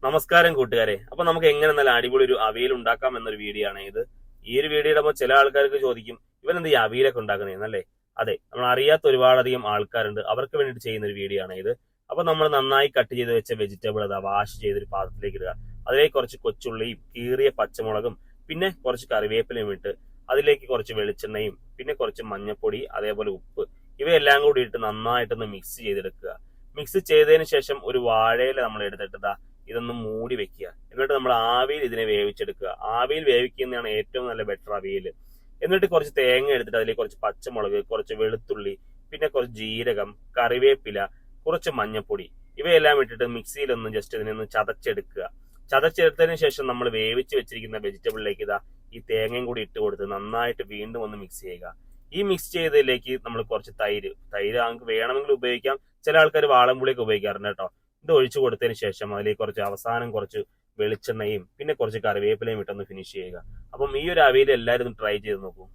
നമസ്കാരം കൂട്ടുകാരെ. അപ്പൊ നമുക്ക് എങ്ങനെ നല്ല അടിപൊളി ഒരു അവിയൽ ഉണ്ടാക്കാം എന്നൊരു വീഡിയോ ആണ് ഇത്. ഈ ഒരു വീഡിയോ ഇടുമ്പോൾ ചില ആൾക്കാർക്ക് ചോദിക്കും, ഇവൻ എന്ത് ഈ അവിയലൊക്കെ ഉണ്ടാക്കുന്നതെന്നല്ലേ? അതെ, നമ്മൾ അറിയാത്ത ഒരുപാടധികം ആൾക്കാരുണ്ട്, അവർക്ക് വേണ്ടിയിട്ട് ചെയ്യുന്ന ഒരു വീഡിയോ ആണ് ഇത്. അപ്പൊ നമ്മൾ നന്നായി കട്ട് ചെയ്ത് വെച്ച വെജിറ്റബിൾ അതാ വാഷ് ചെയ്തൊരു പാത്രത്തിലേക്ക് ഇടുക. അതിലേക്ക് കുറച്ച് കൊച്ചുള്ളിയും കീറിയ പച്ചമുളകും പിന്നെ കുറച്ച് കറിവേപ്പിലയും ഇട്ട് അതിലേക്ക് കുറച്ച് വെളിച്ചെണ്ണയും പിന്നെ കുറച്ച് മഞ്ഞപ്പൊടി അതേപോലെ ഉപ്പ് ഇവയെല്ലാം കൂടി ഇട്ട് നന്നായിട്ടൊന്ന് മിക്സ് ചെയ്തെടുക്കുക. മിക്സ് ചെയ്തതിന് ശേഷം ഒരു വാഴയില നമ്മൾ എടുത്തിട്ട് ഇതൊന്ന് മൂടി വെക്കുക. എന്നിട്ട് നമ്മൾ ആവിയിൽ ഇതിനെ വേവിച്ചെടുക്കുക. ആവിയിൽ വേവിക്കുന്നതാണ് ഏറ്റവും നല്ല ബെറ്റർ അവിയൽ. എന്നിട്ട് കുറച്ച് തേങ്ങ എടുത്തിട്ട് അതിലേക്ക് കുറച്ച് പച്ചമുളക്, കുറച്ച് വെളുത്തുള്ളി, പിന്നെ കുറച്ച് ജീരകം, കറിവേപ്പില, കുറച്ച് മഞ്ഞപ്പൊടി ഇവയെല്ലാം ഇട്ടിട്ട് മിക്സിയിലൊന്ന് ജസ്റ്റ് ഇതിനൊന്ന് ചതച്ചെടുക്കുക. ചതച്ചെടുത്തതിന് ശേഷം നമ്മൾ വേവിച്ച് വെച്ചിരിക്കുന്ന വെജിറ്റബിളിലേക്ക് ഈ തേങ്ങയും കൂടി ഇട്ട് കൊടുത്ത് നന്നായിട്ട് വീണ്ടും ഒന്ന് മിക്സ് ചെയ്യുക. ഈ മിക്സ് ചെയ്തതിലേക്ക് നമ്മൾ കുറച്ച് തൈര് നമുക്ക് വേണമെങ്കിൽ ഉപയോഗിക്കാം. ചില ആൾക്കാർ വാളംപുളിയൊക്കെ ഉപയോഗിക്കാറുണ്ട് കേട്ടോ. ഇത് ഒഴിച്ചു കൊടുത്തതിന് ശേഷം അതിലേക്ക് കുറച്ച് അവസാനം കുറച്ച് വെളിച്ചെണ്ണയും പിന്നെ കുറച്ച് കറിവേപ്പിലയും ഇട്ടൊന്ന് ഫിനിഷ് ചെയ്യുക. അപ്പം ഈ ഒരു അവിയൽ എല്ലാവരും ട്രൈ ചെയ്ത് നോക്കൂ.